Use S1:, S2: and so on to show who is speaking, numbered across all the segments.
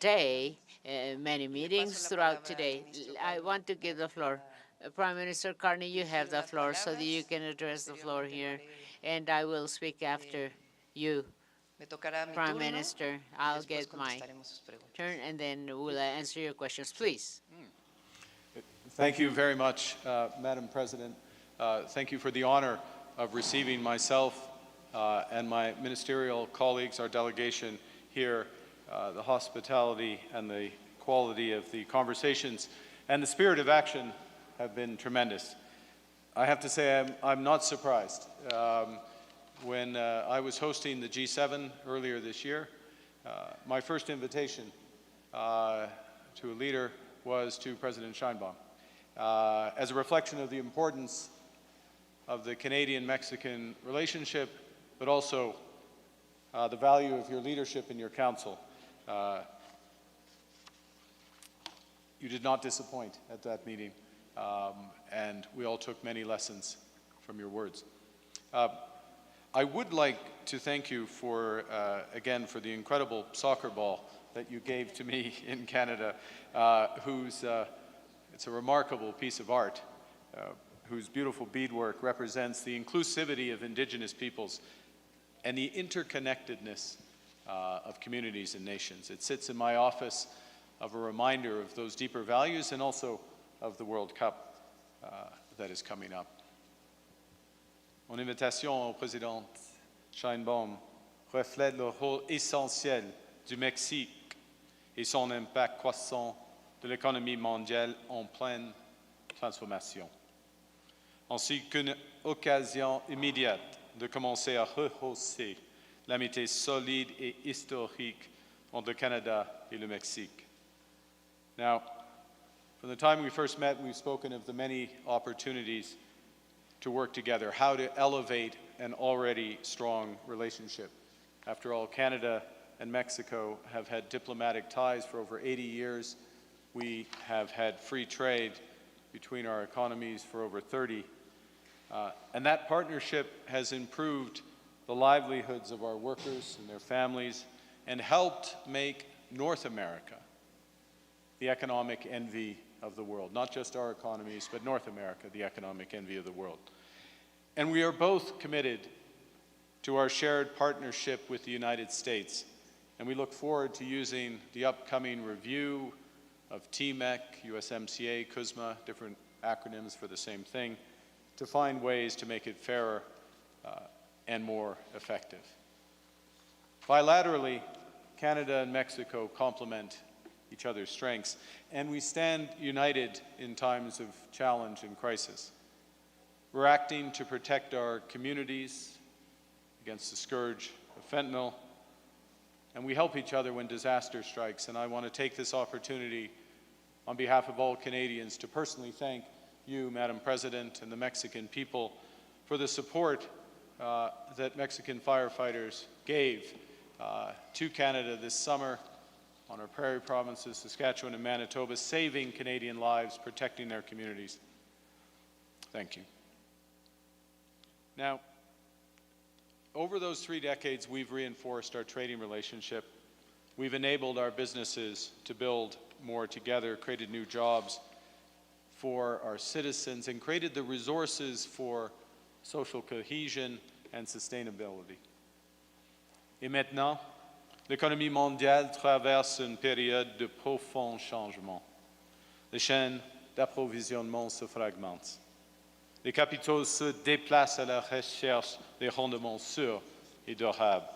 S1: day, many meetings throughout today. I want to give the floor. Prime Minister Carney, you have the floor so that you can address the floor here, and I will speak after you. Prime Minister, I'll get my turn, and then we'll answer your questions, please.
S2: Thank you very much, Madam President. Thank you for the honor of receiving myself and my ministerial colleagues, our delegation here, the hospitality and the quality of the conversations and the spirit of action have been tremendous. I have to say I'm not surprised. When I was hosting the G7 earlier this year, my first invitation to a leader was to President Sheinbaum. As a reflection of the importance of the Canadian-Mexican relationship, but also the value of your leadership in your council. You did not disappoint at that meeting, and we all took many lessons from your words. I would like to thank you for, again, for the incredible soccer ball that you gave to me in Canada, it's a remarkable piece of art, whose beautiful beadwork represents the inclusivity of Indigenous peoples and the interconnectedness of communities and nations. It sits in my office of a reminder of those deeper values and also of the World Cup that is coming up. Mon invitation au président Sheinbaum reflète le rôle essentiel du Mexique et son impact croissant de l'économie mondiale en pleine transformation, ainsi qu'une occasion immédiate de commencer à rehausser l'amitié solide et historique entre le Canada et le Mexique. Now, from the time we first met, we've spoken of the many opportunities to work together, how to elevate an already strong relationship. After all, Canada and Mexico have had diplomatic ties for over 80 years. We have had free trade between our economies for over 30. And that partnership has improved the livelihoods of our workers and their families and helped make North America the economic envy of the world. Not just our economies, but North America, the economic envy of the world. And we are both committed to our shared partnership with the United States. And we look forward to using the upcoming review of TMEC, USMCA, CUSMA, different acronyms for the same thing, to find ways to make it fairer and more effective. Bilaterally, Canada and Mexico complement each other's strengths, and we stand united in times of challenge and crisis. We're acting to protect our communities against the scourge of fentanyl, and we help each other when disaster strikes. And I want to take this opportunity on behalf of all Canadians to personally thank you, Madam President, and the Mexican people for the support that Mexican firefighters gave to Canada this summer on our prairie provinces, Saskatchewan and Manitoba, saving Canadian lives, protecting their communities. Thank you. Now, over those 3 decades, we've reinforced our trading relationship. We've enabled our businesses to build more together, created new jobs for our citizens, and created the resources for social cohesion and sustainability. Et maintenant, l'économie mondiale traverse une période de profonds changements. Les chaînes d'approvisionnement se fragmentent. Les capitaux se déplacent à la recherche des rendements sûrs et durables.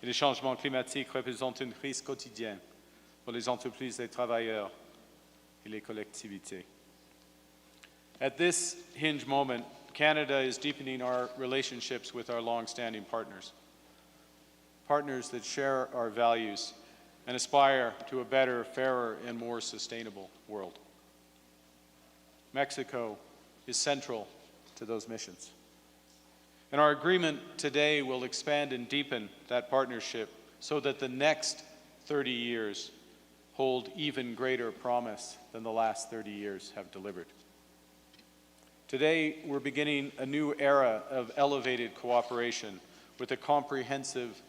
S2: Et les changements climatiques représentent un risque quotidien pour les entreprises, les travailleurs et les collectivités. At this hinge moment, Canada is deepening our relationships with our long-standing partners. Partners that share our values and aspire to a better, fairer, and more sustainable world. Mexico is central to those missions. And our agreement today will expand and deepen that partnership so that the next 30 years hold even greater promise than the last 30 years have delivered. Today, we're beginning a new era of elevated cooperation with a comprehensive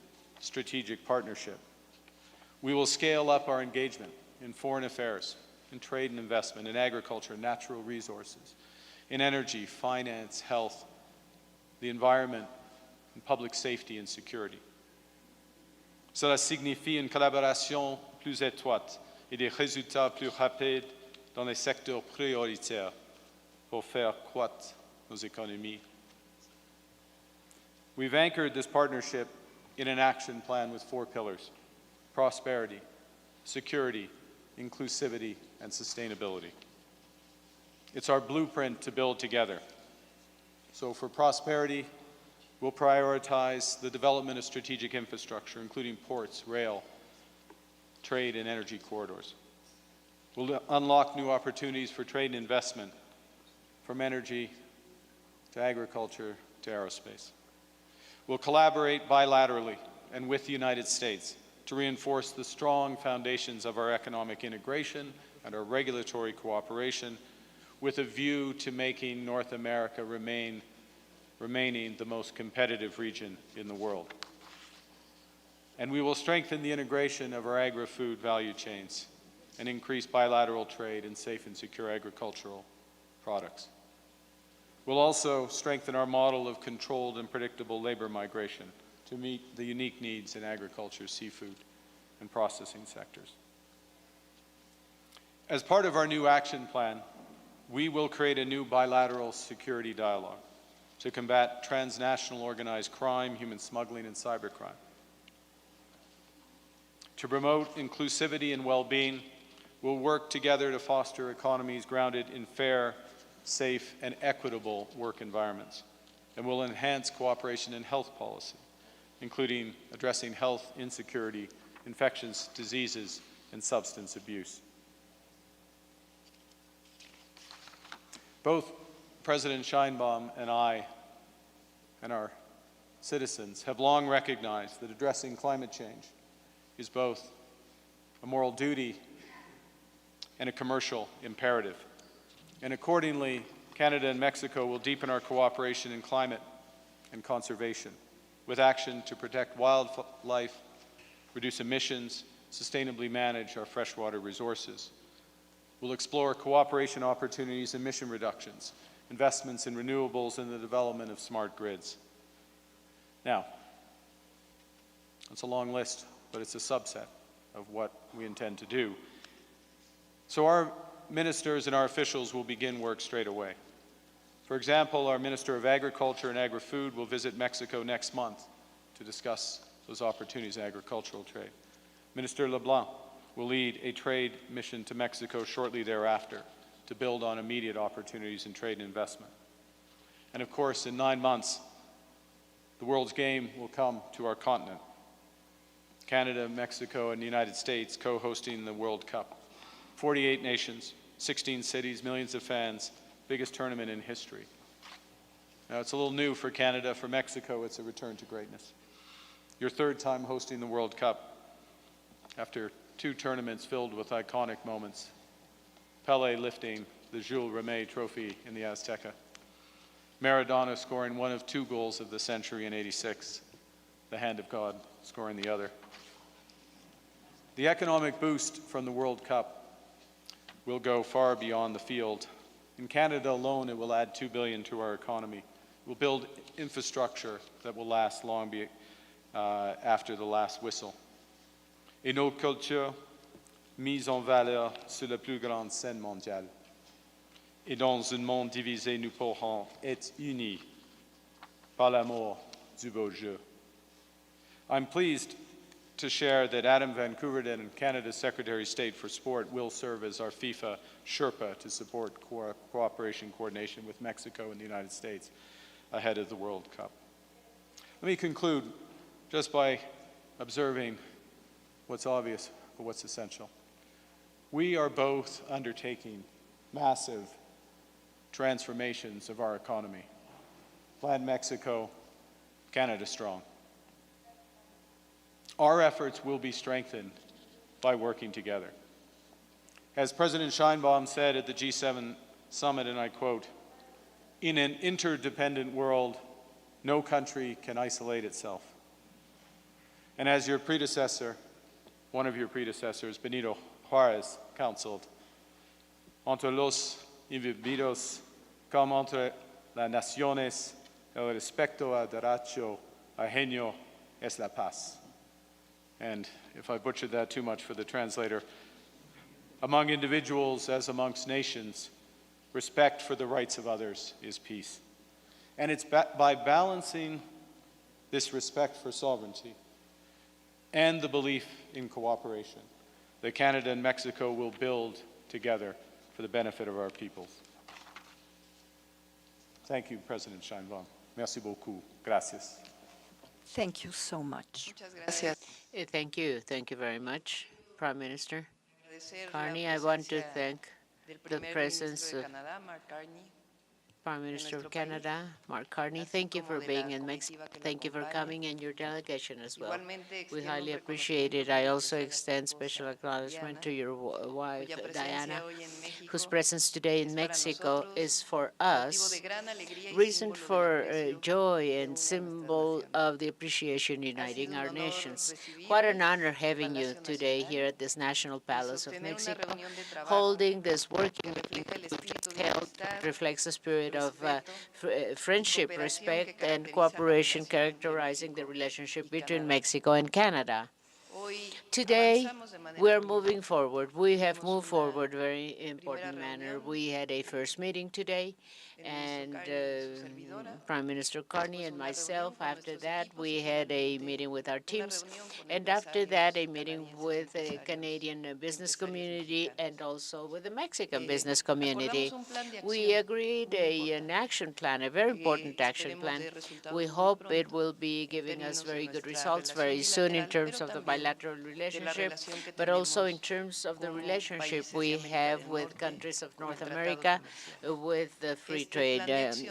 S2: strategic partnership. We will scale up our engagement in foreign affairs, in trade and investment, in agriculture, natural resources, in energy, finance, health, the environment, and public safety and security. Cela signifie une collaboration plus étroite et des résultats plus rapides dans les secteurs prioritaires pour faire croître nos économies. We've anchored this partnership in an action plan with 4 pillars: prosperity, security, inclusivity, and sustainability. It's our blueprint to build together. So for prosperity, we'll prioritize the development of strategic infrastructure, including ports, rail, trade, and energy corridors. We'll unlock new opportunities for trade and investment, from energy to agriculture to aerospace. We'll collaborate bilaterally and with the United States to reinforce the strong foundations of our economic integration and our regulatory cooperation, with a view to making North America remaining the most competitive region in the world. And we will strengthen the integration of our agri-food value chains and increase bilateral trade in safe and secure agricultural products. We'll also strengthen our model of controlled and predictable labor migration to meet the unique needs in agriculture, seafood, and processing sectors. As part of our new action plan, we will create a new bilateral security dialogue to combat transnational organized crime, human smuggling, and cybercrime. To promote inclusivity and well-being, we'll work together to foster economies grounded in fair, safe, and equitable work environments. And we'll enhance cooperation in health policy, including addressing health insecurity, infectious diseases, and substance abuse. Both President Sheinbaum and I and our citizens have long recognized that addressing climate change is both a moral duty and a commercial imperative. And accordingly, Canada and Mexico will deepen our cooperation in climate and conservation, with action to protect wildlife, reduce emissions, sustainably manage our freshwater resources. We'll explore cooperation opportunities in emission reductions, investments in renewables, and the development of smart grids. Now, it's a long list, but it's a subset of what we intend to do. So our ministers and our officials will begin work straight away. For example, our Minister of Agriculture and Agri-Food will visit Mexico next month to discuss those opportunities in agricultural trade. Minister LeBlanc will lead a trade mission to Mexico shortly thereafter to build on immediate opportunities in trade and investment. And of course, in 9 months, the world's game will come to our continent. Canada, Mexico, and the United States co-hosting the World Cup. 48 nations, 16 cities, millions of fans, biggest tournament in history. Now, it's a little new for Canada. For Mexico, it's a return to greatness. Your 3rd time hosting the World Cup after 2 tournaments filled with iconic moments. Pelé lifting the Jules Rimet Trophy in the Azteca. Maradona scoring one of 2 goals of the century in '86. The hand of God scoring the other. The economic boost from the World Cup will go far beyond the field. In Canada alone, it will add $2 billion to our economy. It will build infrastructure that will last long after the last whistle. Et nos cultures mises en valeur sur la plus grande scène mondiale. Et dans un monde divisé, nous pourrons être unis par l'amour du beau jeu. I'm pleased to share that Adam Van Koeverden, Canada's Secretary of State for Sport, will serve as our FIFA Sherpa to support cooperation coordination with Mexico and the United States ahead of the World Cup. Let me conclude just by observing what's obvious but what's essential. We are both undertaking massive transformations of our economy. Plan Mexico, Canada strong. Our efforts will be strengthened by working together. As President Sheinbaum said at the G7 summit, and I quote, "In an interdependent world, no country can isolate itself." And as your predecessor, one of your predecessors, Benito Juarez, counseled, entre los individuos como entre las naciones, el respeto al derecho ajeno es la paz. And if I butchered that too much for the translator, among individuals as amongst nations, respect for the rights of others is peace. And it's by balancing this respect for sovereignty and the belief in cooperation that Canada and Mexico will build together for the benefit of our peoples. Thank you, President Sheinbaum. Merci beaucoup. Gracias.
S3: Thank you so much.
S1: Thank you. Thank you very much, Prime Minister Carney. I want to thank the presence of Prime Minister of Canada, Mark Carney. Thank you for being in Mexico. Thank you for coming, and your delegation as well. We highly appreciate it. I also extend special acknowledgement to your wife, Diana, whose presence today in Mexico is for us reason for joy and symbol of the appreciation uniting our nations. What an honor having you today here at this National Palace of Mexico, holding this working meeting we've just held reflects the spirit of friendship, respect, and cooperation characterizing the relationship between Mexico and Canada. Today, we're moving forward. We have moved forward very important manner. We had a first meeting today, and Prime Minister Carney and myself. After that, we had a meeting with our teams, and after that, a meeting with the Canadian business community and also with the Mexican business community. We agreed an action plan, a very important action plan. We hope it will be giving us very good results very soon in terms of the bilateral relationship, but also in terms of the relationship we have with countries of North America with the free trade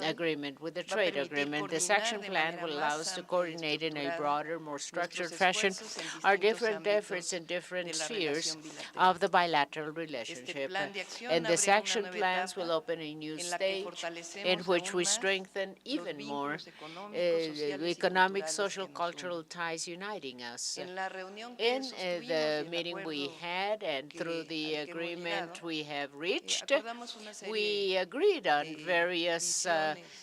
S1: agreement, with the trade agreement. This action plan will allow us to coordinate in a broader, more structured fashion our different efforts in different spheres of the bilateral relationship. And this action plans will open a new stage in which we strengthen even more the economic, social, cultural ties uniting us. In the meeting we had and through the agreement we have reached, we agreed on various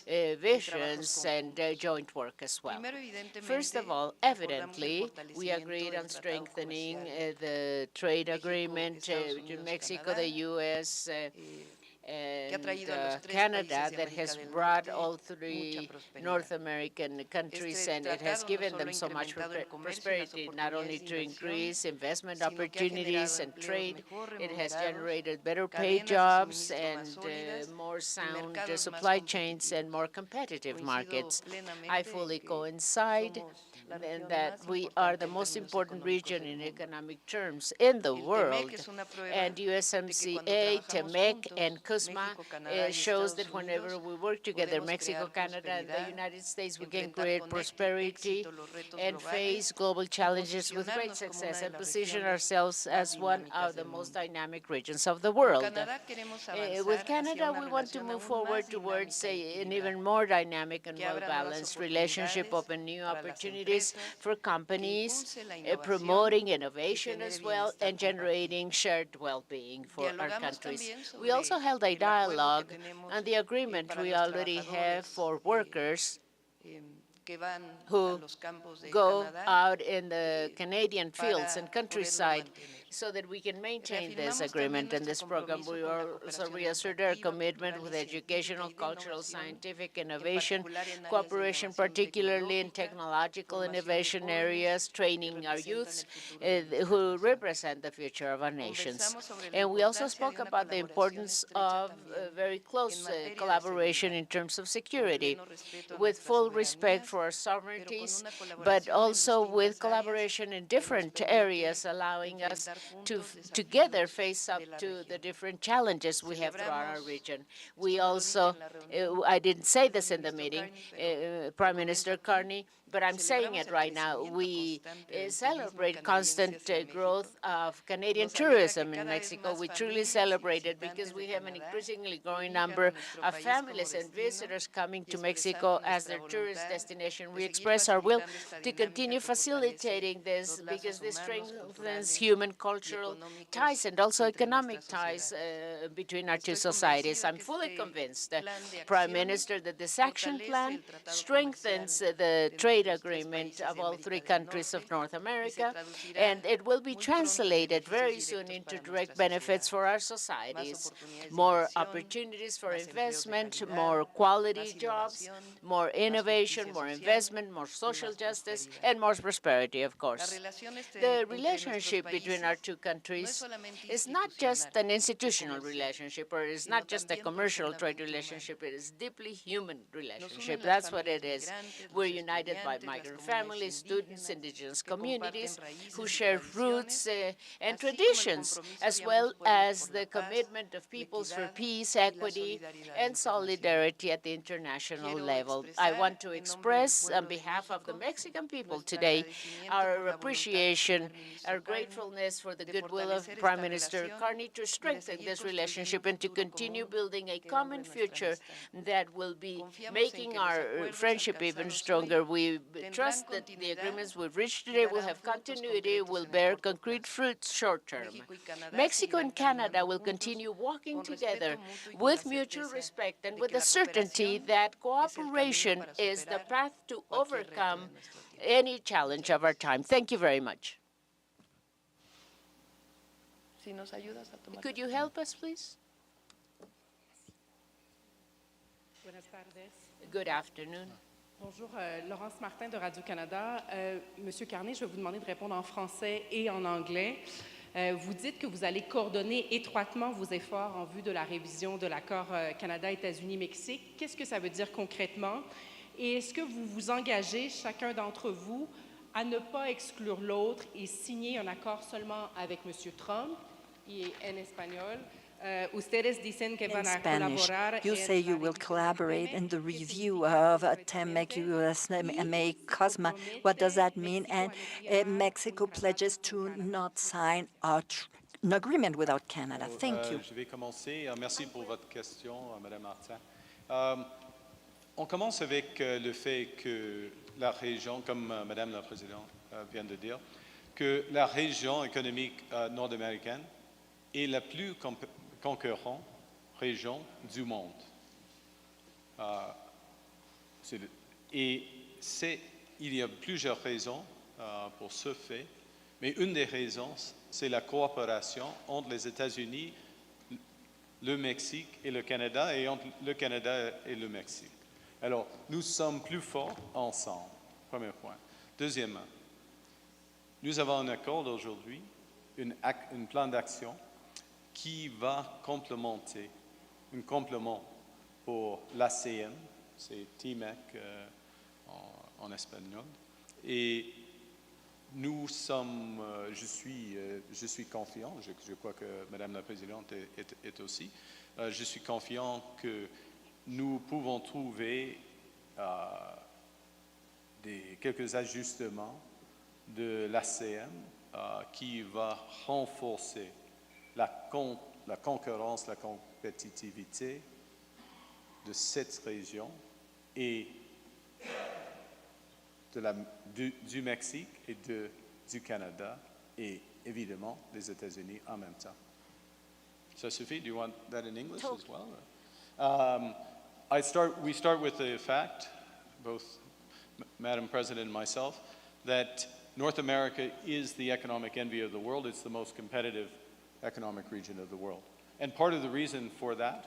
S1: visions and joint work as well. First of all, evidently, we agreed on strengthening the trade agreement between Mexico, the U.S., and Canada that has brought all three North American countries, and it has given them so much prosperity, not only to increase investment opportunities and trade, it has generated better paid jobs and more sound supply chains and more competitive markets. I fully coincide and that we are the most important region in economic terms in the world. And USMCA, TEMEC, and CUSMA shows that whenever we work together, Mexico, Canada, and the United States, we can create prosperity and face global challenges with great success and position ourselves as one of the most dynamic regions of the world. With Canada, we want to move forward towards an even more dynamic and well-balanced relationship, open new opportunities for companies, promoting innovation as well, and generating shared well-being for our countries. We also held a dialogue on the agreement we already have for workers who go out in the Canadian fields and countryside so that we can maintain this agreement and this program. We also reassert our commitment with educational, cultural, scientific innovation, cooperation, particularly in technological innovation areas, training our youths who represent the future of our nations. And we also spoke about the importance of very close collaboration in terms of security, with full respect for our sovereignties, but also with collaboration in different areas, allowing us to together face up to the different challenges we have throughout our region. We also, I didn't say this in the meeting, Prime Minister Carney, but I'm saying it right now. We celebrate constant growth of Canadian tourism in Mexico. We truly celebrate it because we have an increasingly growing number of families and visitors coming to Mexico as their tourist destination. We express our will to continue facilitating this because this strengthens human cultural ties and also economic ties between our two societies. I'm fully convinced, Prime Minister, that this action plan strengthens the trade agreement of all three countries of North America, and it will be translated very soon into direct benefits for our societies. More opportunities for investment, more quality jobs, more innovation, more investment, more social justice, and more prosperity, of course. The relationship between our two countries is not just an institutional relationship, or it's not just a commercial trade relationship. It is deeply human relationship. That's what it is. We're united by migrant families, students, indigenous communities who share roots and traditions, as well as the commitment of peoples for peace, equity, and solidarity at the international level. I want to express, on behalf of the Mexican people today, our appreciation, our gratefulness for the goodwill of Prime Minister Carney to strengthen this relationship and to continue building a common future that will be making our friendship even stronger. We trust that the agreements we've reached today will have continuity, will bear concrete fruits short term. Mexico and Canada will continue walking together with mutual respect and with the certainty that cooperation is the path to overcome any challenge of our time. Thank you very much. Could you help us, please? Good afternoon.
S4: Bonjour, Laurence Martin de Radio-Canada. Monsieur Carney, je vais vous demander de répondre en français et en anglais. Vous dites que vous allez coordonner étroitement vos efforts en vue de la révision de l'accord Canada-États-Unis-Mexique. Qu'est-ce que ça veut dire concrètement? Et est-ce que vous vous engagez, chacun d'entre vous, à ne pas exclure l'autre et signer un accord seulement avec M. Trump? Et en espagnol, ustedes dicen que van a colaborar.
S3: You say you will collaborate in the review of TEMEC, USMA, COSMA. What does that mean? And Mexico pledges to not sign an agreement without Canada. Thank you.
S2: Je vais commencer. Merci pour votre question, Madame Martin. On commence avec le fait que la région, comme Madame la Présidente vient de dire, que la région économique nord-américaine est la plus concurrente région du monde. Et il y a plusieurs raisons pour ce fait, mais une des raisons, c'est la coopération entre les États-Unis, le Mexique et le Canada, et entre le Canada et le Mexique. Alors, nous sommes plus forts ensemble, premier point. Deuxièmement, nous avons un accord aujourd'hui, un plan d'action qui va complémenter, un complément pour l'ASEAN, c'est TMEC en espagnol, et nous sommes, je suis confiant, je crois que Madame la Présidente est aussi, je suis confiant que nous pouvons trouver quelques ajustements de l'ASEAN qui va renforcer la concurrence, la compétitivité de cette région et du Mexique et du Canada et évidemment des États-Unis en même temps. Ça suffit? Do you want that in English as well? We start with the fact, both Madam President and myself, that North America is the economic envy of the world. It's the most competitive economic region of the world. And part of the reason for that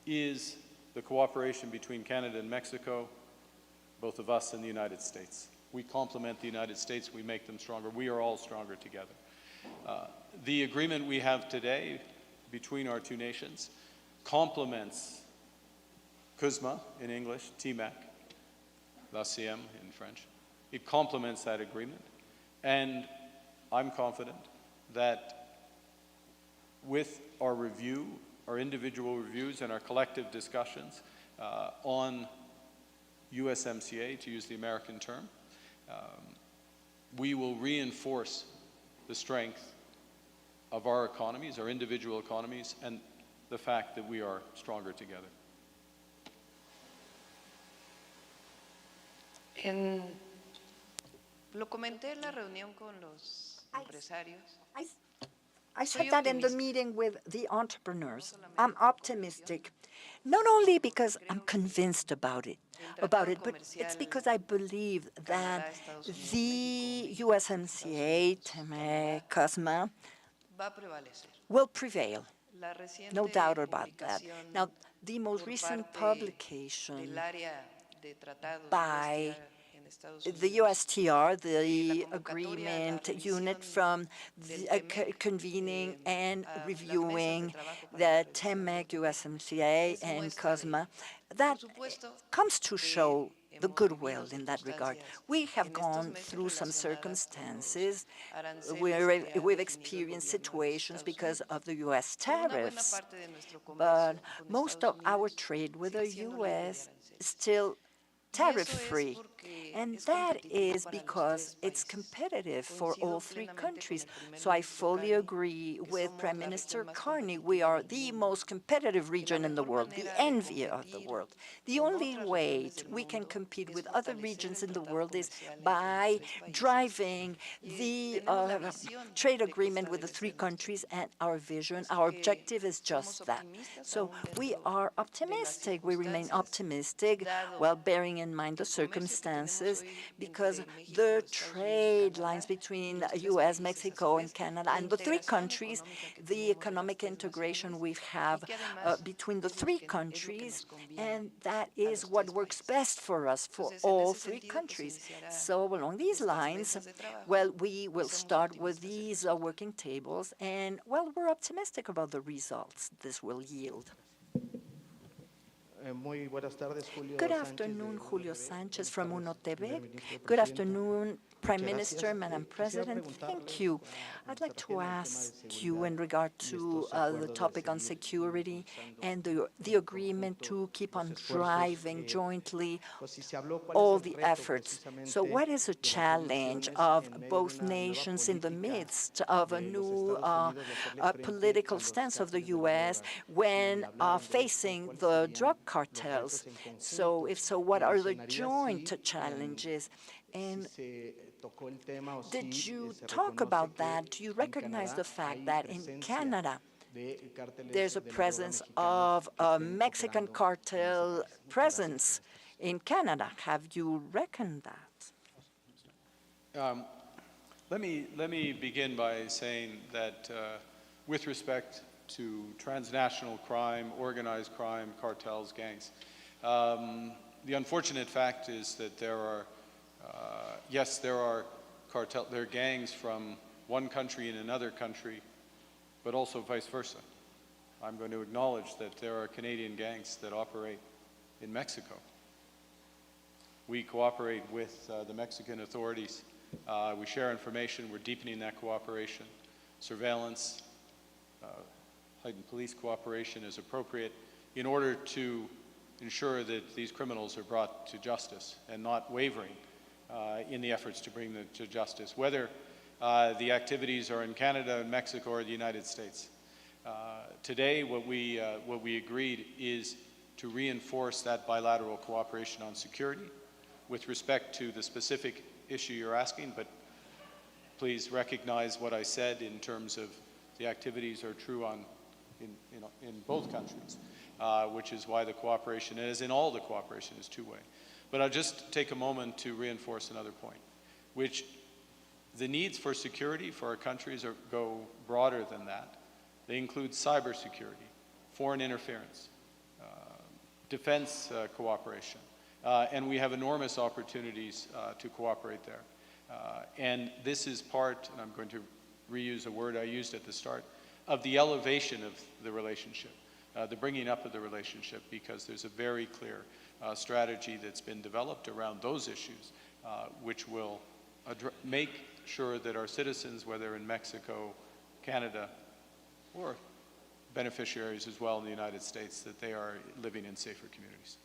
S2: is the cooperation between Canada and Mexico, both of us and the United States. We complement the United States, we make them stronger. We are all stronger together. The agreement we have today between our two nations complements CUSMA in English, TMEC, l'ASEAN in French. It complements that agreement. And I'm confident that with our review, our individual reviews and our collective discussions on USMCA, to use the American term, we will reinforce the strength of our economies, our individual economies, and the fact that we are stronger together.
S5: Lo comenté en la reunión con los empresarios.
S3: I said that in the meeting with the entrepreneurs. I'm optimistic, not only because I'm convinced about it, but it's because I believe that the USMCA, TME, COSMA, will prevail. No doubt about that. Now, the most recent publication by the USTR, the agreement unit from the, convening and reviewing the TMEC, USMCA, and COSMA, that comes to show the goodwill in that regard. We have gone through some circumstances where we've experienced situations because of the U.S. tariffs, but most of our trade with the U.S. is still tariff-free. And that is because it's competitive for all three countries. So I fully agree with Prime Minister Carney. We are the most competitive region in the world, the envy of the world. The only way we can compete with other regions in the world is by driving the trade agreement with the three countries, and our vision, our objective is just that. So we are optimistic. We remain optimistic while bearing in mind the circumstances, because the trade lines between U.S., Mexico, and Canada, and the three countries, the economic integration we have between the three countries, and that is what works best for us, for all three countries. So along these lines, well, we will start with these working tables, and, well, we're optimistic about the results this will yield. Good afternoon, Julio Sanchez from Uno TV. Good afternoon, Prime Minister, Madam President. Thank you. I'd like to ask you in regard to the topic on security and the agreement to keep on driving jointly all the efforts. So what is a challenge of both nations in the midst of a new political stance of the U.S. when facing the drug cartels? So if so, what are the joint challenges? And did you talk about that? Do you recognize the fact that in Canada there's a presence of a Mexican cartel presence in Canada? Have you reckoned that?
S2: Let me begin by saying that with respect to transnational crime, organized crime, cartels, gangs, the unfortunate fact is that there are yes, there are gangs from one country in another country, but also vice versa. I'm going to acknowledge that there are Canadian gangs that operate in Mexico. We cooperate with the Mexican authorities. We share information. We're deepening that cooperation. Surveillance, heightened police cooperation is appropriate in order to ensure that these criminals are brought to justice and not wavering in the efforts to bring them to justice, whether the activities are in Canada, Mexico, or the United States. Today, what we agreed is to reinforce that bilateral cooperation on security with respect to the specific issue you're asking, but please recognize what I said in terms of the activities are true in both countries, which is why the cooperation, as in all the cooperation, is two-way. But I'll just take a moment to reinforce another point, which the needs for security for our countries go broader than that. They include cybersecurity, foreign interference, defense cooperation, and we have enormous opportunities to cooperate there. And this is part, and I'm going to reuse a word I used at the start, of the elevation of the relationship, the bringing up of the relationship, because there's a very clear strategy that's been developed around those issues, which will make sure that our citizens, whether in Mexico, Canada, or beneficiaries as well in the United States, that they are living in safer communities.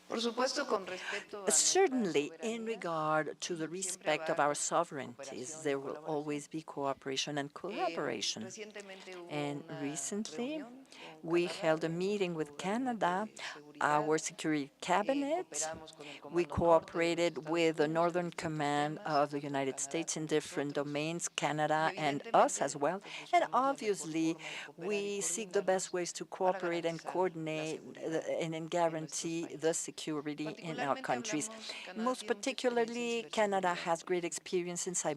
S5: Por supuesto, con respeto a nuestra
S3: Certainly, in
S5: soberanía,
S3: regard to the
S5: siempre
S3: respect
S5: va a
S3: of our
S5: haber
S3: sovereignties,
S5: cooperación y
S3: there will
S5: colaboración.
S3: always be cooperation and collaboration.
S5: Recientemente hubo
S3: And
S5: una
S3: recently,
S5: reunión con
S3: we
S5: Canadá,
S3: held a meeting with
S5: nuestro gabinete
S3: Canada,
S5: de seguridad.
S3: our security cabinet.
S5: Cooperamos con el
S3: We
S5: Comando Norte de los
S3: cooperated
S5: Estados
S3: with the
S5: Unidos en
S3: Northern
S5: distintos
S3: Command
S5: temas,
S3: of the
S5: tanto
S3: United
S5: Canadá
S3: States in
S5: como
S3: different
S5: nosotros.
S3: domains,
S5: Y
S3: Canada and us as
S5: evidentemente,
S3: well.
S5: pues
S3: And
S5: buscamos la mejor
S3: obviously,
S5: forma de cooperar y
S3: we seek the best
S5: coordinarnos
S3: ways to
S5: para
S3: cooperate and
S5: garantizar la
S3: coordinate
S5: seguridad
S3: and then
S5: en nuestros
S3: guarantee the
S5: países.
S3: security in our
S5: Particularmente
S3: countries.
S5: hablamos, Canadá
S3: Most
S5: tiene mucha experiencia en
S3: particularly, Canada
S5: ciberseguridad,
S3: has
S5: por
S3: great
S5: ejemplo.
S3: experience in
S5: Nos interesa mucho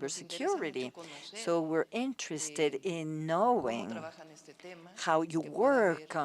S3: cybersecurity.
S5: conocer
S3: So we're interested in
S5: cómo
S3: knowing
S5: trabajan este tema,
S3: how you
S5: que pueda haber
S3: work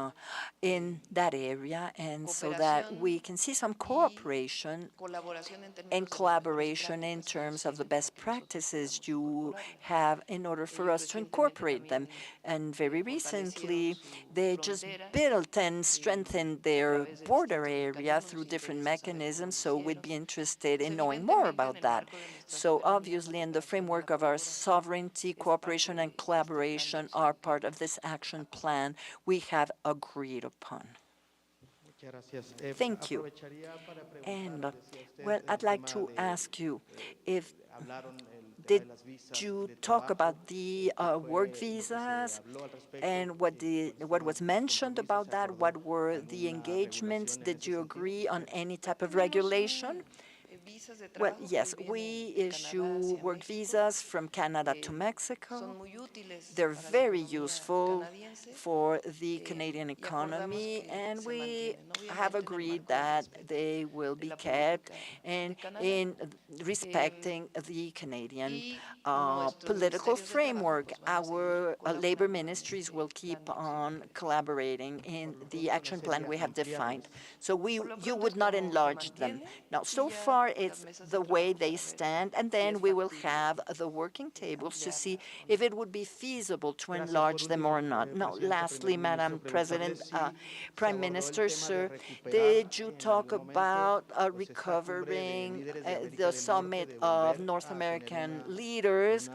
S3: in that area, and so that we
S5: cooperación
S3: can see some
S5: y
S3: cooperation
S5: colaboración en
S3: and
S5: términos de las mejores
S3: collaboration in
S5: prácticas que nos
S3: terms of the
S5: sirven para
S3: best
S5: que nosotros
S3: practices
S5: podamos
S3: you
S5: incorporarlas.
S3: have in order for
S5: Ellos
S3: us to
S5: recientemente
S3: incorporate them.
S5: también
S3: And very
S5: fortalecieron
S3: recently,
S5: su
S3: they just
S5: frontera
S3: built and strengthened
S5: a
S3: their
S5: través de
S3: border
S5: distintos
S3: area through
S5: mecanismos.
S3: different
S5: Interesa saber cómo
S3: mechanisms,
S5: lo
S3: so we'd
S5: hicieron.
S3: be interested
S5: Pues
S3: in knowing more
S5: evidentemente en
S3: about
S5: el
S3: that.
S5: marco de nuestra
S3: So
S5: soberanía, la
S3: obviously, in the
S5: cooperación y la
S3: framework of our
S5: colaboración
S3: sovereignty,
S5: es parte
S3: cooperation
S5: de
S3: and
S5: este plan de
S3: collaboration
S5: acción
S3: are
S5: que
S3: part of this action
S5: aprobamos.
S3: plan we have agreed upon. Thank you. And, well, I'd like to ask you if did you talk about the work visas and what was mentioned about that? What were the engagements? Did you agree on any type of regulation?
S5: Visas de
S3: Well,
S5: trabajo que
S3: yes,
S5: vienen
S3: we
S5: de Canadá
S3: issue
S5: hacia
S3: work
S5: México.
S3: visas from Canada to
S5: Son
S3: Mexico.
S5: muy útiles
S3: They're
S5: para la
S3: very
S5: economía
S3: useful
S5: canadiense.
S3: for the Canadian
S5: Y acordamos
S3: economy,
S5: que
S3: and
S5: se
S3: we
S5: mantienen,
S3: have
S5: obviamente en el
S3: agreed
S5: marco del
S3: that
S5: respeto
S3: they will
S5: de
S3: be
S5: la
S3: kept
S5: política
S3: and
S5: de Canadá.
S3: in respecting the Canadian
S5: Y nuestros
S3: political
S5: ministerios de trabajo,
S3: framework.
S5: pues, van a seguir
S3: Our labor
S5: colaborando en
S3: ministries
S5: este
S3: will
S5: plan
S3: keep
S5: de acción
S3: on
S5: que
S3: collaborating in the action plan we have defined. So
S5: Por lo
S3: you
S5: pronto
S3: would not
S5: esto se
S3: enlarge them.
S5: mantiene
S3: Now,
S5: y
S3: so
S5: ya
S3: far,
S5: las
S3: it's
S5: mesas
S3: the
S5: de
S3: way
S5: trabajo
S3: they
S5: para ver
S3: stand, and
S5: si es
S3: then we will
S5: factible
S3: have the working tables to
S5: ampliarla
S3: see
S5: o no.
S3: if it would be feasible to enlarge them or not. Now, lastly, Madam President, Prime Minister, sir, did you talk about recovering the summit of North American leaders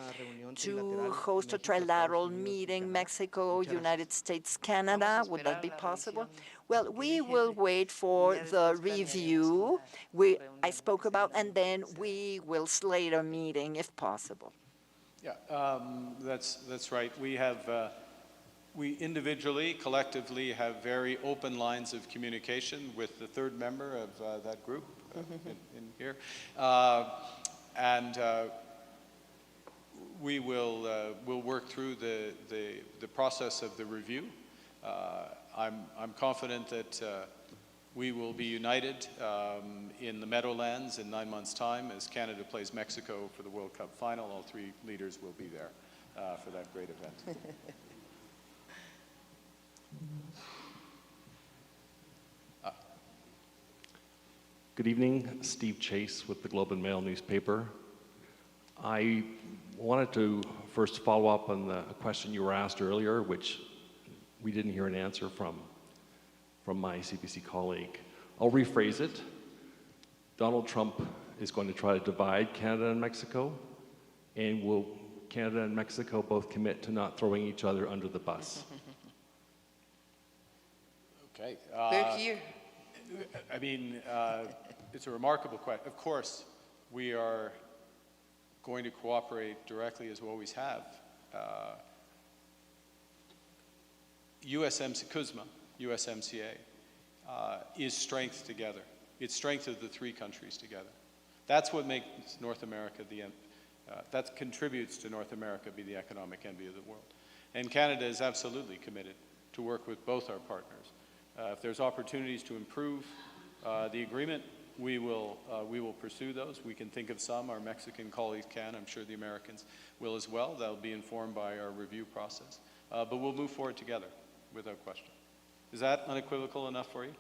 S3: to host a trilateral meeting, Mexico, United States, Canada? Would that be possible? Well, we will wait for the review I spoke about, and then we will slate a meeting if possible.
S2: Yeah, that's right. We individually, collectively, have very open lines of communication with the third member of that group in here. We'll work through the process of the review. I'm confident that we will be united in the Meadowlands in 9 months' time as Canada plays Mexico for the World Cup final. All three leaders will be there for that great event.
S6: Good evening, Steve Chase with the Globe and Mail newspaper. I wanted to first follow up on a question you were asked earlier, which we didn't hear an answer from my CBC colleague. I'll rephrase it. Donald Trump is going to try to divide Canada and Mexico, and will Canada and Mexico both commit to not throwing each other under the bus?
S2: Okay.
S5: We're here.
S2: I mean, it's a remarkable question. Of course, we are going to cooperate directly as we always have. USMCA is strength together. It's strength of the three countries together. That's what makes North America that contributes to North America be the economic envy of the world. And Canada is absolutely committed to work with both our partners. If there's opportunities to improve the agreement, we will pursue those. We can think of some. Our Mexican colleagues can. I'm sure the Americans will as well. That'll be informed by our review process. But we'll move forward together, without question. Is that unequivocal enough for you?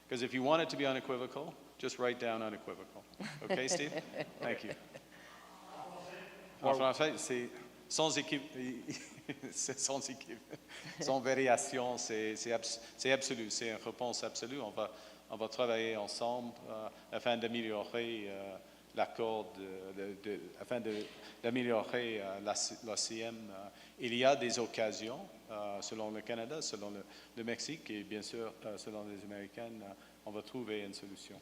S2: Because if you want it to be unequivocal, just write down unequivocal. Okay, Steve? Thank you. En français, c'est sans équipe, sans variation, c'est absolu, c'est une réponse absolue. On va travailler ensemble afin d'améliorer l'accord, afin d'améliorer l'OCM. Il y a des occasions, selon le Canada, selon le Mexique et bien sûr selon les Américains, on va trouver une solution.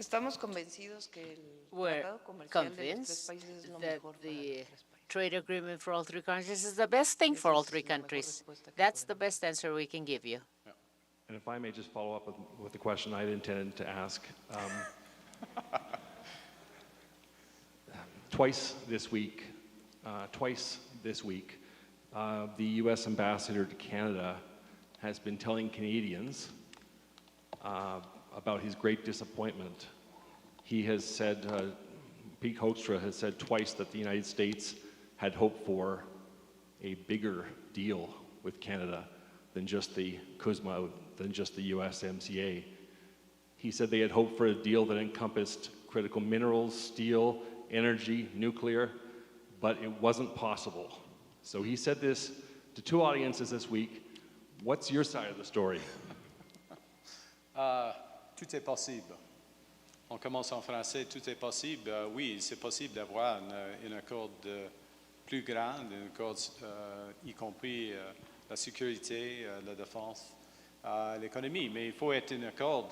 S5: Estamos convencidos que el
S1: We're
S5: tratado comercial de los tres
S1: convinced
S5: países es lo
S1: that
S5: mejor para
S1: the
S5: los tres países.
S1: trade agreement for all three countries is the best thing for
S5: Esa
S1: all
S5: es
S1: three
S5: la mejor
S1: countries.
S5: respuesta que
S1: That's the
S5: podemos
S1: best answer we can give you.
S6: And if I may just follow up with the question I intended to ask. Twice this week, the U.S. ambassador to Canada has been telling Canadians about his great disappointment. He has said, Pete Hoekstra has said twice that the United States had hoped for a bigger deal with Canada than just the CUSMA, than just the USMCA. He said they had hoped for a deal that encompassed critical minerals, steel, energy, nuclear, but it wasn't possible. So he said this to two audiences this week. What's your side of the story?
S2: Tout est possible. On commence en français, tout est possible. Oui, c'est possible d'avoir un accord plus grand, un accord y compris la sécurité, la défense, l'économie. Mais il faut être un accord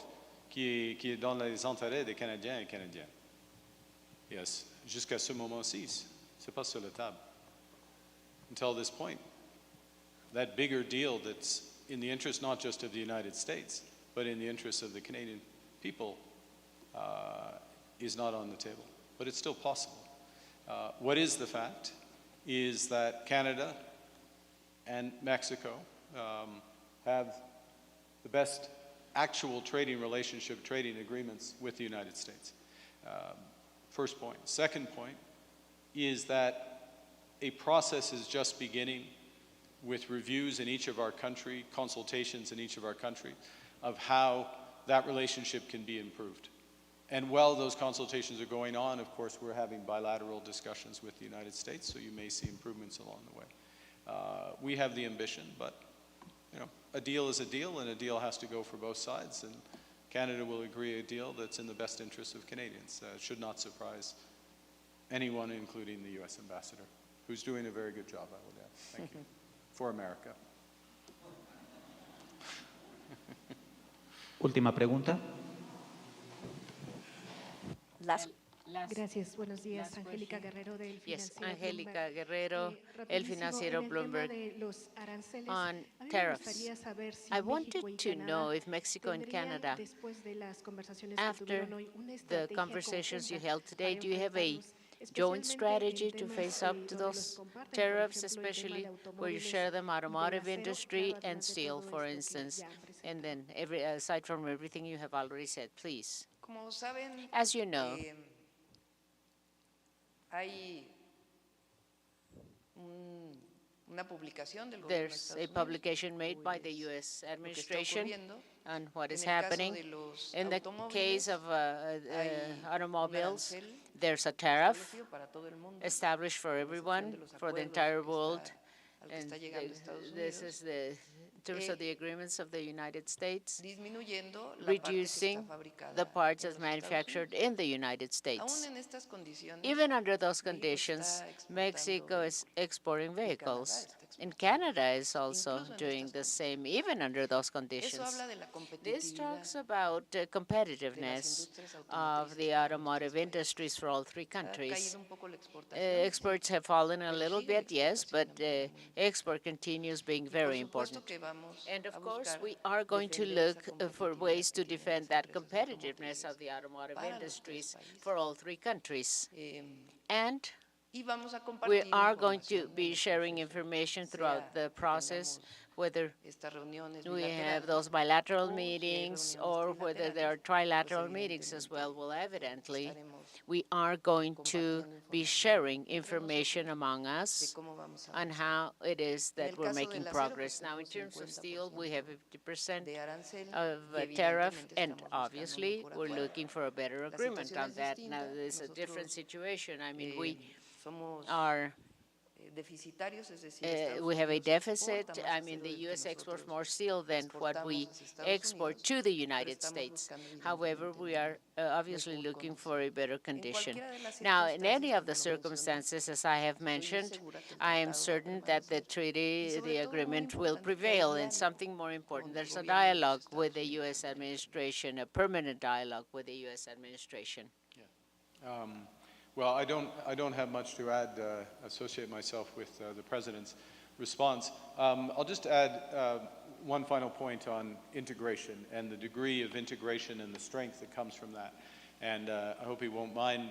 S2: qui est dans les intérêts des Canadiens et Canadiennes. Yes, jusqu'à ce moment-ci, c'est pas sur la table. Until this point, that bigger deal that's in the interest not just of the United States, but in the interest of the Canadian people is not on the table. But it's still possible. What is the fact is that Canada and Mexico have the best actual trading relationship, trading agreements with the United States. First point. Second point is that a process is just beginning with reviews in each of our country, consultations in each of our country, of how that relationship can be improved. And while those consultations are going on, of course, we're having bilateral discussions with the United States, so you may see improvements along the way. We have the ambition, but you know, a deal is a deal, and a deal has to go for both sides, and Canada will agree a deal that's in the best interest of Canadians. It should not surprise anyone, including the U.S. ambassador, who's doing a very good job, I would add. Thank you. For America.
S7: Última pregunta.
S3: Last.
S8: Gracias. Buenos días. Angélica Guerrero del
S1: Yes,
S8: financiero
S1: Angélica
S8: Bloomberg.
S1: Guerrero, el
S8: Rapidísimo,
S1: financiero
S8: en el tema
S1: Bloomberg.
S8: de los aranceles,
S1: On
S8: a mí me
S1: tariffs.
S8: gustaría saber si
S1: I
S8: México
S1: wanted
S8: y
S1: to
S8: Canadá
S1: know if Mexico and
S8: tendrían,
S1: Canada,
S8: después de las conversaciones que
S1: after
S8: tuvieron hoy, una
S1: the
S8: estrategia
S1: conversations you
S8: conjunta
S1: held today,
S8: para
S1: do you have a
S8: enfrentarlos,
S1: joint
S8: especialmente
S1: strategy
S8: en
S1: to
S8: temas,
S1: face up to
S8: donde los
S1: those
S8: comparten, por
S1: tariffs,
S8: ejemplo, el tema
S1: especially
S8: de
S1: where you
S8: automóviles
S1: share them
S8: y del
S1: automotive
S8: acero,
S1: industry
S8: claro,
S1: and
S8: además de
S1: steel,
S8: todo
S1: for
S8: esto que
S1: instance,
S8: ya han
S1: and
S8: presentado?
S1: then aside from everything you have already said, please.
S5: Como saben,
S1: As you know,
S5: hay una publicación del gobierno de
S1: there's a
S5: Estados Unidos
S1: publication made by the U.S.
S5: lo que está
S1: administration
S5: ocurriendo.
S1: on what is
S5: En el caso
S1: happening.
S5: de los
S1: In the case
S5: automóviles,
S1: of
S5: hay un
S1: automobiles,
S5: arancel
S1: there's a tariff
S5: establecido para todo el mundo,
S1: established for
S5: con excepción
S1: everyone,
S5: de los
S1: for the
S5: acuerdos
S1: entire
S5: que
S1: world.
S5: al que
S1: And
S5: está llegando Estados
S1: this
S5: Unidos,
S1: is the in terms of the agreements of the United States,
S5: disminuyendo la parte que está
S1: reducing
S5: fabricada
S1: the parts
S5: en
S1: that's
S5: los Estados
S1: manufactured
S5: Unidos.
S1: in the United
S5: Aún
S1: States.
S5: en estas condiciones,
S1: Even under those
S5: México
S1: conditions,
S5: está exportando
S1: Mexico is exporting vehicles,
S5: está
S1: and
S5: exportando
S1: Canada is also
S5: incluso en
S1: doing
S5: estas
S1: the
S5: condiciones.
S1: same, even under those
S5: Eso
S1: conditions.
S5: habla de la
S1: This
S5: competitividad
S1: talks about
S5: de las
S1: competitiveness
S5: industrias
S1: of the
S5: automotrices en los
S1: automotive
S5: tres países.
S1: industries for all three
S5: Ha
S1: countries.
S5: caído un poco la exportación,
S1: Exports have fallen a
S5: pero
S1: little
S5: sigue la
S1: bit, yes,
S5: exportación
S1: but
S5: de manera muy
S1: export continues being
S5: Y por
S1: very
S5: supuesto
S1: important.
S5: que vamos
S1: And
S5: a
S1: of course,
S5: buscar
S1: we are going to
S5: defender
S1: look
S5: esa
S1: for
S5: competitividad
S1: ways to
S5: que tienen
S1: defend
S5: las
S1: that
S5: empresas
S1: competitiveness
S5: automotrices
S1: of the automotive
S5: para los tres
S1: industries
S5: países.
S1: for all three countries.
S5: Eh,
S1: And
S5: y vamos a
S1: we
S5: compartir
S1: are going to
S5: información en
S1: be
S5: el
S1: sharing
S5: proceso,
S1: information
S5: sea
S1: throughout the
S5: que
S1: process,
S5: tengamos
S1: whether
S5: estas reuniones
S1: we have
S5: bilaterales
S1: those bilateral
S5: o si hay
S1: meetings
S5: reuniones
S1: or whether there are
S5: trilaterales,
S1: trilateral
S5: pues
S1: meetings as well. Well, evidently,
S5: estaremos
S1: we are going to
S5: compartiendo
S1: be
S5: información
S1: sharing
S5: entre
S1: information
S5: nosotros
S1: among
S5: de
S1: us
S5: cómo vamos a
S1: on
S5: avanzar.
S1: how it is
S5: En
S1: that
S5: el
S1: we're
S5: caso
S1: making
S5: del acero,
S1: progress.
S5: pues
S1: Now, in
S5: tenemos
S1: terms of steel, we have 50%
S5: de arancel
S1: of
S5: y
S1: tariff,
S5: evidentemente
S1: and
S5: estamos buscando un
S1: obviously,
S5: mejor
S1: we're
S5: acuerdo.
S1: looking for a better
S5: La
S1: agreement
S5: situación
S1: on
S5: es
S1: that. Now,
S5: distinta.
S1: there's a different
S5: Nosotros
S1: situation. I mean, we
S5: somos
S1: are we have a deficit. I mean, the U.S. exports more steel than what we export to the United States. However, we are obviously looking for a better condition. Now, in any of the circumstances, as I have mentioned, I am certain that the treaty, the agreement will prevail. And something more important, there's a dialogue with the U.S. administration, a permanent dialogue with the U.S. administration.
S2: Well, I don't have much to add, associate myself with the President's response. I'll just add one final point on integration and the degree of integration and the strength that comes from that. And I hope he won't mind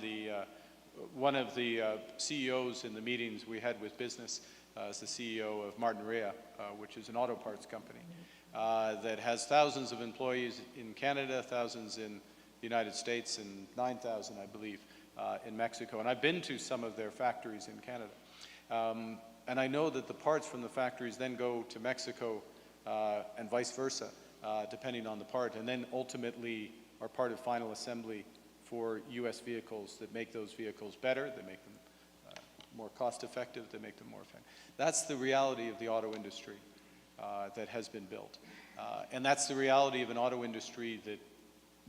S2: one of the CEOs in the meetings we had with business is the CEO of Martinrea, which is an auto parts company that has thousands of employees in Canada, thousands in the United States, and 9,000, I believe, in Mexico. And I've been to some of their factories in Canada. And I know that the parts from the factories then go to Mexico and vice versa, depending on the part, and then ultimately are part of final assembly for U.S. vehicles that make those vehicles better, that make them more cost-effective, that make them more effective. That's the reality of the auto industry that has been built. And that's the reality of an auto industry that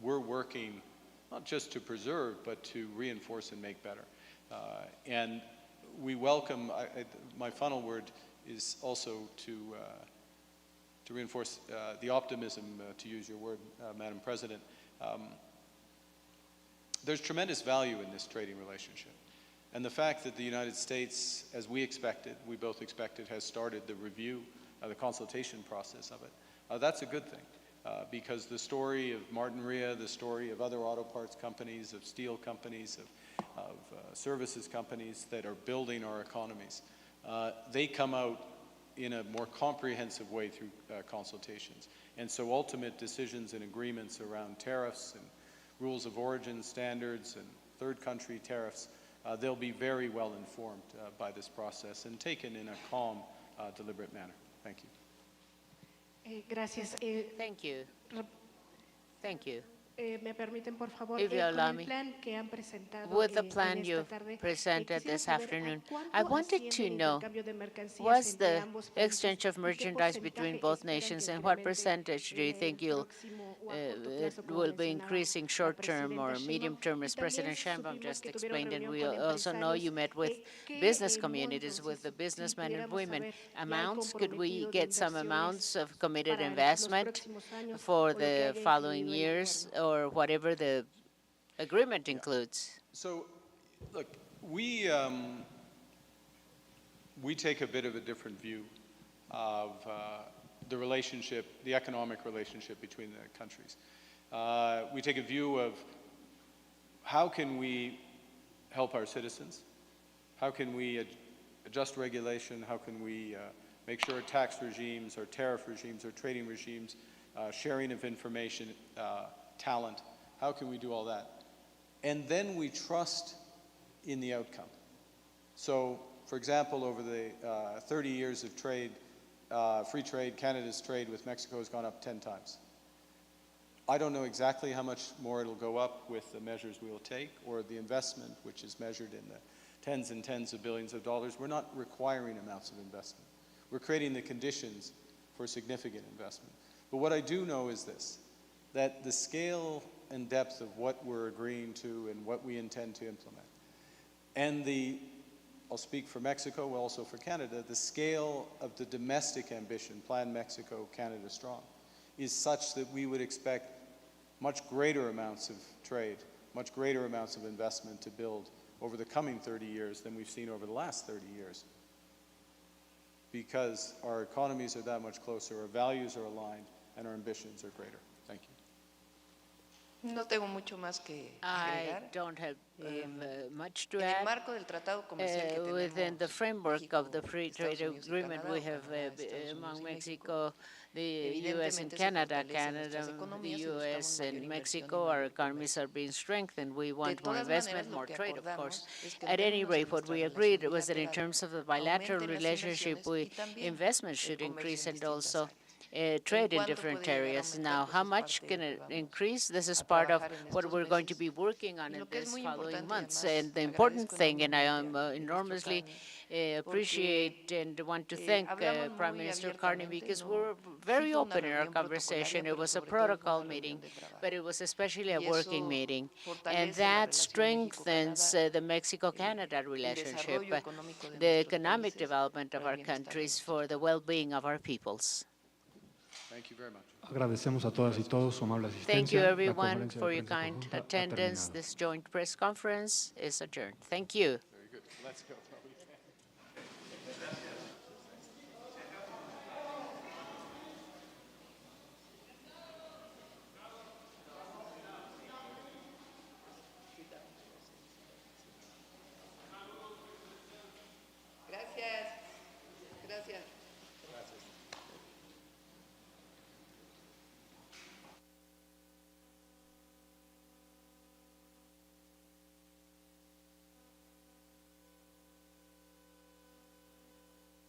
S2: we're working not just to preserve, but to reinforce and make better. And we welcome, my final word is also to reinforce the optimism, to use your word, Madam President. There's tremendous value in this trading relationship. And the fact that the United States, as we both expected, has started the review, the consultation process of it, that's a good thing. Because the story of Martinrea, the story of other auto parts companies, of steel companies, of services companies that are building our economies, they come out in a more comprehensive way through consultations. And so ultimate decisions and agreements around tariffs and rules of origin standards and third country tariffs, they'll be very well informed by this process and taken in a calm, deliberate manner. Thank you.
S8: Gracias.
S1: Thank you. Thank you.
S8: Me permiten, por favor,
S1: If you
S8: con
S1: allow
S8: el
S1: me,
S8: plan que han presentado
S1: with the
S8: en
S1: plan
S8: esta
S1: you
S8: tarde,
S1: presented
S8: quisiera
S1: this
S8: saber
S1: afternoon,
S8: a
S1: I
S8: cuánto
S1: wanted
S8: asciende
S1: to
S8: el
S1: know
S8: intercambio de mercancías
S1: what's
S8: entre
S1: the
S8: ambos países
S1: exchange of
S8: y qué
S1: merchandise between
S8: porcentaje
S1: both
S8: esperan
S1: nations,
S8: que
S1: and what
S8: incremente
S1: percentage do you
S8: en el
S1: think
S8: próximo o a corto plazo, como
S1: will be
S8: mencionaba
S1: increasing
S8: la
S1: short-term
S8: presidenta
S1: or
S8: Sheinbaum.
S1: medium-term,
S8: Y
S1: as
S8: también
S1: President Sheinbaum
S8: supimos
S1: just
S8: que tuvieron
S1: explained, and
S8: reunión
S1: we
S8: con
S1: also know you
S8: empresarios.
S1: met with
S8: ¿Qué
S1: business
S8: montos,
S1: communities, with the
S8: si
S1: businessmen and
S8: pudiéramos
S1: women?
S8: saber, ya hay
S1: Amounts, could we
S8: comprometido de
S1: get some
S8: inversiones
S1: amounts of committed
S8: para los
S1: investment
S8: próximos años
S1: for
S8: o lo que
S1: the
S8: haya
S1: following
S8: incluido el
S1: years,
S8: acuerdo?
S1: or whatever the agreement includes?
S2: So, look, we take a bit of a different view of the relationship, the economic relationship between the countries. We take a view of how can we help our citizens? How can we adjust regulation? How can we make sure tax regimes, or tariff regimes, or trading regimes, sharing of information, talent, how can we do all that? And then we trust in the outcome. So, for example, over the 30 years of trade, free trade, Canada's trade with Mexico has gone up 10 times. I don't know exactly how much more it'll go up with the measures we will take, or the investment, which is measured in the tens and tens of billions of dollars. We're not requiring amounts of investment. We're creating the conditions for significant investment. But what I do know is this, that the scale and depth of what we're agreeing to and what we intend to implement, and I'll speak for Mexico, also for Canada, the scale of the domestic ambition, Plan Mexico, Canada Strong, is such that we would expect much greater amounts of trade, much greater amounts of investment to build over the coming 30 years than we've seen over the last 30 years. Because our economies are that much closer, our values are aligned, and our ambitions are greater. Thank you.
S5: No tengo mucho más que
S1: I
S5: agregar.
S1: don't have much to
S5: En el
S1: add.
S5: marco del tratado comercial que
S1: Within the
S5: tenemos
S1: framework of the
S5: México,
S1: free trade
S5: Estados Unidos y
S1: agreement
S5: Canadá,
S1: we
S5: o
S1: have
S5: Canadá, Estados
S1: among
S5: Unidos y
S1: Mexico, the U.S. and
S5: evidentemente se
S1: Canada,
S5: fortalecen nuestras
S1: the
S5: economías y
S1: U.S.
S5: buscamos mayor
S1: and
S5: inversión y
S1: Mexico, our
S5: mayor
S1: economies are being strengthened. We
S5: De
S1: want more
S5: todas
S1: investment,
S5: maneras, lo
S1: more
S5: que
S1: trade, of course.
S5: acordamos es que
S1: At any
S5: en
S1: rate, what
S5: nuestra
S1: we
S5: relación
S1: agreed was that in
S5: bilateral
S1: terms of the bilateral
S5: aumenten las
S1: relationship,
S5: inversiones y también
S1: investment
S5: el
S1: should
S5: comercio
S1: increase,
S5: en
S1: and
S5: distintas
S1: also
S5: áreas.
S1: trade in different areas. Now, how much can it increase? This is part of what we're going to be working on in these following months. And the important thing, and I am enormously appreciate and want to thank Prime Minister Carney, because we're very open in our conversation. It was a protocol meeting, but it was especially a working meeting. And that strengthens the Mexico-Canada relationship, the economic development of our countries for the well-being of our peoples.
S2: Thank you very much.
S7: Agradecemos a todas y todos su amable asistencia.
S1: Thank you,
S7: La
S1: everyone,
S7: conferencia de
S1: for your
S7: prensa
S1: kind
S7: conjunta ha
S1: attendance.
S7: terminado.
S1: This joint press conference is adjourned. Thank you.
S2: Very good. Let's go.